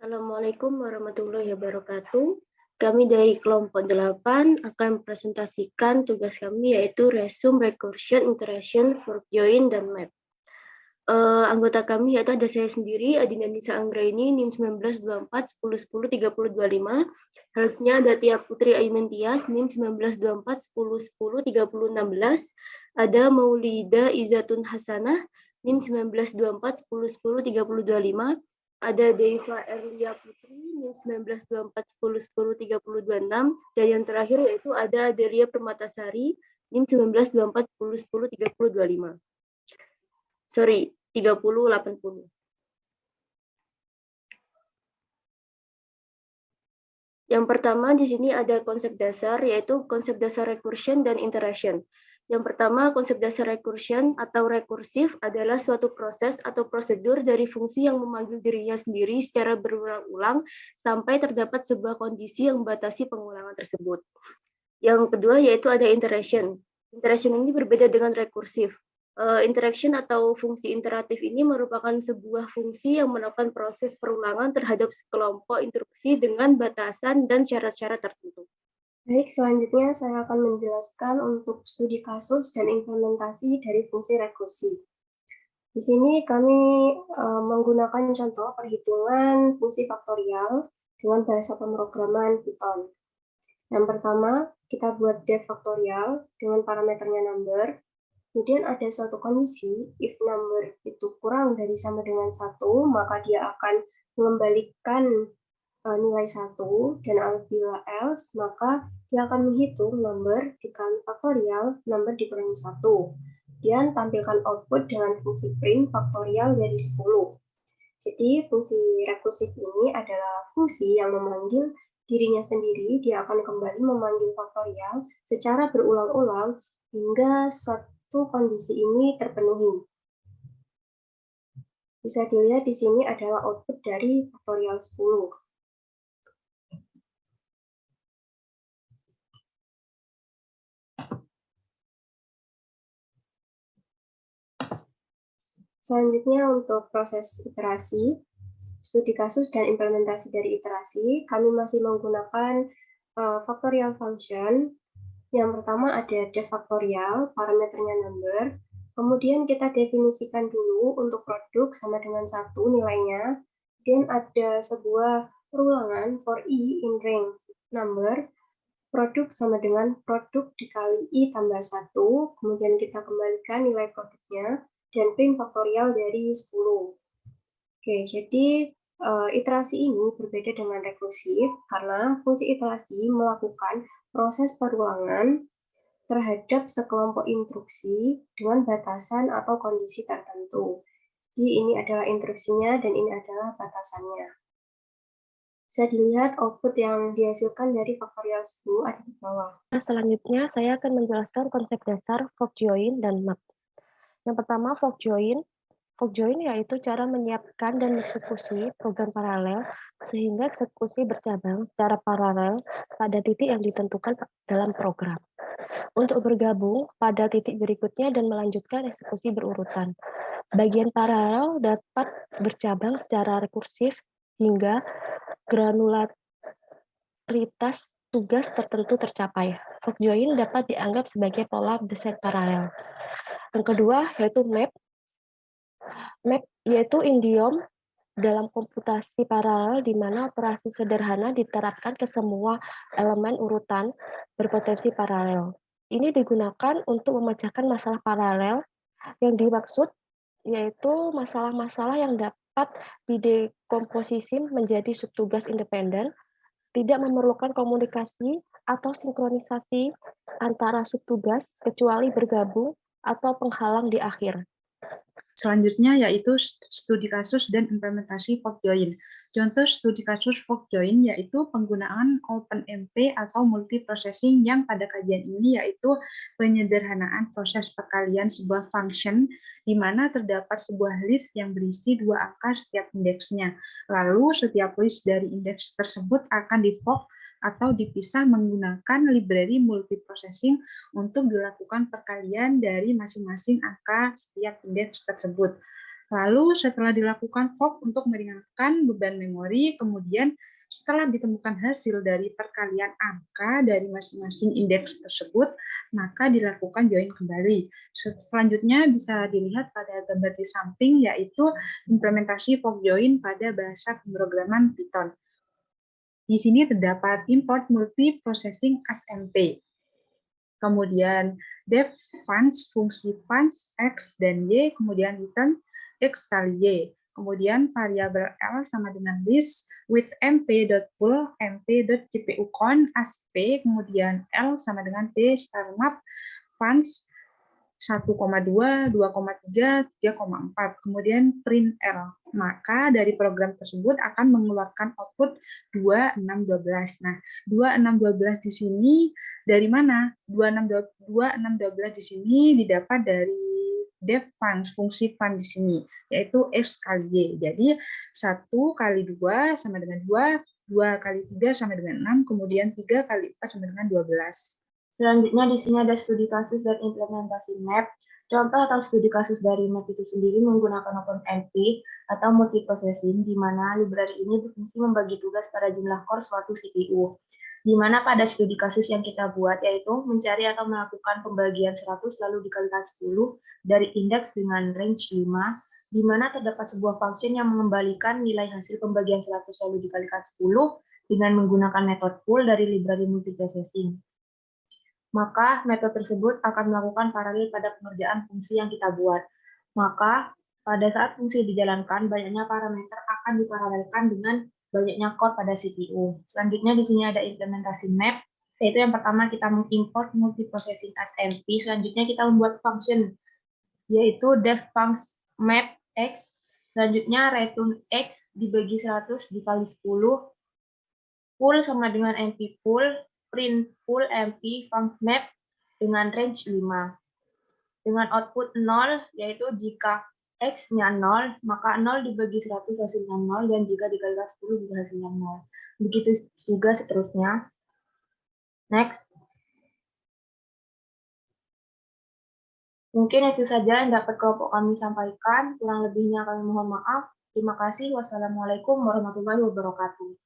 Assalamualaikum warahmatullahi wabarakatuh. Kami dari kelompok 8 akan presentasikan tugas kami yaitu resume, recursion, iteration, fork join, dan map. Anggota kami yaitu ada saya sendiri, Adinda Nisa Anggraini, NIM 1924 10 10 30 25. Selanjutnya ada Tia Putri Ainantias, NIM 1924 10 10 30 16. Ada Maulida Izatun Hasanah, NIM 1924 10 10 30 25. Ada Deiva Erlia Putri, NIM 1924 10 10 30 26. Dan yang terakhir yaitu ada Delia Permatasari, NIM 1924 10 10 30 25. Sorry, 3080. Yang pertama di sini ada konsep dasar, yaitu konsep dasar recursion dan iteration. Yang pertama, konsep dasar recursion atau rekursif adalah suatu proses atau prosedur dari fungsi yang memanggil dirinya sendiri secara berulang-ulang sampai terdapat sebuah kondisi yang membatasi pengulangan tersebut. Yang kedua yaitu ada iteration. Iteration ini berbeda dengan rekursif. Interaction atau fungsi iteratif ini merupakan sebuah fungsi yang melakukan proses perulangan terhadap sekelompok instruksi dengan batasan dan syarat-syarat tertentu. Baik, selanjutnya saya akan menjelaskan untuk studi kasus dan implementasi dari fungsi rekursi. Di sini kami menggunakan contoh perhitungan fungsi faktorial dengan bahasa pemrograman Python. Yang pertama, kita buat def faktorial dengan parameternya number. Kemudian ada suatu kondisi, if number itu kurang dari sama dengan 1, maka dia akan mengembalikan nilai 1, dan apabila else, maka dia akan menghitung number dikali faktorial, number dikurangi 1, dan tampilkan output dengan fungsi print faktorial dari 10. Jadi fungsi rekursif ini adalah fungsi yang memanggil dirinya sendiri, dia akan kembali memanggil faktorial secara berulang-ulang hingga suatu kondisi ini terpenuhi. Bisa dilihat di sini adalah output dari faktorial 10. Selanjutnya untuk proses iterasi, studi kasus dan implementasi dari iterasi, kami masih menggunakan factorial function. Yang pertama ada def faktorial, parameternya number. Kemudian kita definisikan dulu untuk produk sama dengan 1 nilainya. Dan ada sebuah perulangan for i in range number. Produk sama dengan produk dikali i tambah 1. Kemudian kita kembalikan nilai produknya dan print faktorial dari 10. Oke, jadi iterasi ini berbeda dengan rekursif karena fungsi iterasi melakukan proses perulangan terhadap sekelompok instruksi dengan batasan atau kondisi tertentu. Jadi ini adalah instruksinya dan ini adalah batasannya. Bisa dilihat output yang dihasilkan dari faktorial 10 ada di bawah. Selanjutnya, saya akan menjelaskan konsep dasar fork join dan map. Yang pertama, fork join. Fork join yaitu cara menyiapkan dan mengeksekusi program paralel sehingga eksekusi bercabang secara paralel pada titik yang ditentukan dalam program. Untuk bergabung pada titik berikutnya dan melanjutkan eksekusi berurutan. Bagian paralel dapat bercabang secara rekursif hingga granularitas tugas tertentu tercapai. Fork join dapat dianggap sebagai pola desain paralel. Yang kedua yaitu map. Map yaitu idiom dalam komputasi paralel di mana operasi sederhana diterapkan ke semua elemen urutan berpotensi paralel. Ini digunakan untuk memecahkan masalah paralel yang dimaksud yaitu masalah-masalah yang dapat didekomposisi menjadi subtugas independen, tidak memerlukan komunikasi atau sinkronisasi antara subtugas kecuali bergabung atau penghalang di akhir. Selanjutnya yaitu studi kasus dan implementasi fork join. Contoh studi kasus fork join yaitu penggunaan OpenMP atau multiprocessing yang pada kajian ini yaitu penyederhanaan proses perkalian sebuah function di mana terdapat sebuah list yang berisi 2 angka setiap indeksnya. Lalu setiap list dari indeks tersebut akan di-fork atau dipisah menggunakan library multiprocessing untuk dilakukan perkalian dari masing-masing angka setiap indeks tersebut. Lalu setelah dilakukan fork untuk meringankan beban memori, kemudian setelah ditemukan hasil dari perkalian angka dari masing-masing indeks tersebut, maka dilakukan join kembali. Selanjutnya bisa dilihat pada gambar di samping, yaitu implementasi fork join pada bahasa pemrograman Python. Di sini terdapat import multi-processing SMP. Kemudian def funds, fungsi funds, x dan y, kemudian return x kali y. Kemudian variabel L sama dengan list with mp.pull, mp.cpucon, as p, kemudian L sama dengan p star map funds 1,2, 2,3, 3,4, kemudian print L. Maka dari program tersebut akan mengeluarkan output 2, 6, 12. Nah, 2, 6, 12 di sini dari mana? 2, 6, 12 di sini didapat dari def funds, fungsi fun di sini, yaitu x kali y. Jadi 1 kali 2 sama dengan 2, 2 kali 3 sama dengan 6, kemudian 3 kali 4 sama dengan 12. Selanjutnya di sini ada studi kasus dan implementasi map. Contoh atau studi kasus dari map itu sendiri menggunakan OpenMP atau multiprocessing, di mana library ini berfungsi membagi tugas pada jumlah core suatu CPU. Di mana pada studi kasus yang kita buat yaitu mencari atau melakukan pembagian 100 lalu dikalikan 10 dari indeks dengan range 5, di mana terdapat sebuah function yang mengembalikan nilai hasil pembagian 100 lalu dikalikan 10 dengan menggunakan metode pull dari library multiprocessing. Maka metode tersebut akan melakukan paralel pada pengerjaan fungsi yang kita buat. Maka pada saat fungsi dijalankan, banyaknya parameter akan diparalelkan dengan banyaknya core pada CPU. Selanjutnya di sini ada implementasi map, yaitu yang pertama kita mengimport multiprocessing SMP, selanjutnya kita membuat function, yaitu def function map x, selanjutnya return x dibagi 100 dikali 10, pull sama dengan mp pull, print pull mp function map dengan range 5. Dengan output 0, yaitu jika x-nya 0, maka 0 dibagi 100 hasilnya 0, dan jika dikalikan 10 juga hasilnya 0. Begitu juga seterusnya. Next. Mungkin itu saja yang dapat kelompok kami sampaikan. Kurang lebihnya kami mohon maaf. Terima kasih. Wassalamualaikum warahmatullahi wabarakatuh.